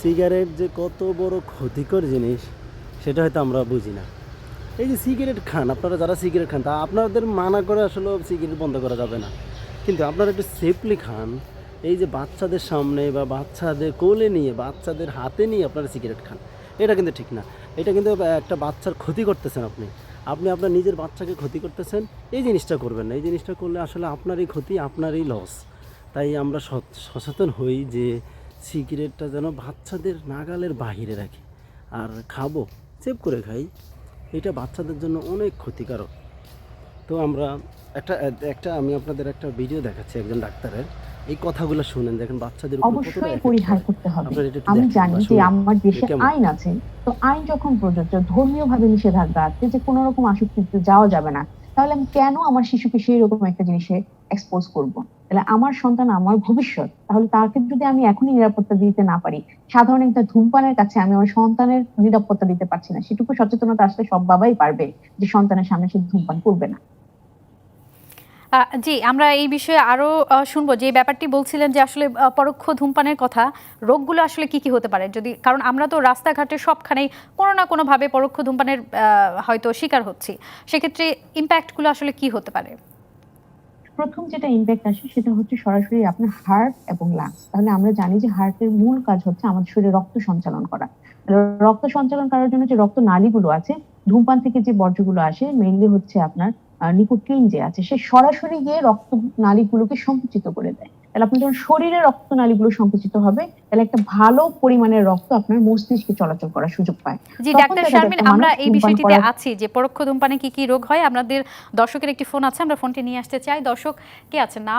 Cigarette যে কত বড় ক্ষতিকর জিনিস সেটা হয়তো আমরা বুঝি না। এই যে সিগারেট খান, আপনারা যারা সিগারেট খান তা আপনাদের মানা করে আসলে সিগারেট বন্ধ করা যাবে না, কিন্তু আপনারা একটু সেফলি খান। এই যে বাচ্চাদের সামনে বা বাচ্চাদের কোলে নিয়ে বাচ্চাদের হাতে নিয়ে আপনারা সিগারেট খান, এটা কিন্তু ঠিক না। এটা কিন্তু একটা বাচ্চার ক্ষতি করতেছেন আপনি। আপনি আপনার নিজের বাচ্চাকে ক্ষতি করতেছেন। এই জিনিসটা করবেন না। এই জিনিসটা করলে আসলে আপনারই ক্ষতি, আপনারই লস। তাই আমরা সচেতন হই যে সিগারেটটা যেন বাচ্চাদের নাগালের বাহিরে রাখি। আর খাবো সেভ করে খাই, এটা বাচ্চাদের জন্য অনেক ক্ষতিকারক। তো আমরা একটা একটা আমি আপনাদের একটা ভিডিও দেখাচ্ছি একজন ডাক্তারের। এই কথাগুলো শুনেন, দেখেন বাচ্চাদের উপর কতটা অবশ্যই এফেক্ট পরিহার করে। করতে হবে। আপনারা এটা একটু আমি দেখেন জানি বা যে শুনেন আমার যে দেশে কেমন। আইন আছে। তো আইন যখন প্রযোজ্য, ধর্মীয়ভাবে নিষেধাজ্ঞা আছে যে কোনো রকম আসক্তিতে যাওয়া যাবে না। তাহলে আমি কেন আমার শিশুকে সেই রকম একটা জিনিসে এক্সপোজ করব? তাহলে আমার সন্তান আমার ভবিষ্যৎ। তাহলে তাকে যদি আমি এখনই নিরাপত্তা দিতে না পারি, সাধারণ একটা ধূমপানের কাছে আমি আমার সন্তানের নিরাপত্তা দিতে পারছি না, সেটুকু সচেতনতা আসলে সব বাবাই পারবে যে সন্তানের সামনে সে ধূমপান করবে না। জি, আমরা এই বিষয়ে আরো শুনবো যে এই ব্যাপারটি বলছিলেন যে আসলে পরোক্ষ ধূমপানের কথা, রোগগুলো আসলে কি কি হতে পারে যদি, কারণ আমরা তো রাস্তাঘাটে সবখানেই কোনো না কোনো ভাবে পরোক্ষ ধূমপানের হয়তো শিকার হচ্ছি, সেক্ষেত্রে ইম্প্যাক্টগুলো আসলে কি হতে পারে? প্রথম যেটা ইমপ্যাক্ট আসে সেটা হচ্ছে সরাসরি আপনার হার্ট এবং লাংস। তাহলে আমরা জানি যে হার্টের মূল কাজ হচ্ছে আমাদের শরীরে রক্ত সঞ্চালন করা। রক্ত সঞ্চালন করার জন্য যে রক্ত নালীগুলো আছে, ধূমপান থেকে যে বর্জ্যগুলো আসে মেইনলি হচ্ছে আপনার নিকোটিন যে আছে, সে সরাসরি গিয়ে রক্ত নালীগুলোকে সংকুচিত করে দেয়। তাহলে আপনার যখন শরীরে রক্ত নালীগুলো সংকুচিত হবে, তাহলে একটা ভালো পরিমাণের রক্ত আপনার মস্তিষ্কে চলাচল করার সুযোগ পায়। জি, তখন ডাক্তার দেখা যায় শারমিন, একটা আমরা মানুষ এই ধূমপান বিষয়টিতে করার আছি যে পরোক্ষ ধূমপানে কি কি রোগ হয়। আমাদের দর্শকের একটি ফোন আছে, আমরা ফোনটি নিয়ে আসতে চাই। দর্শক কে আছে নাম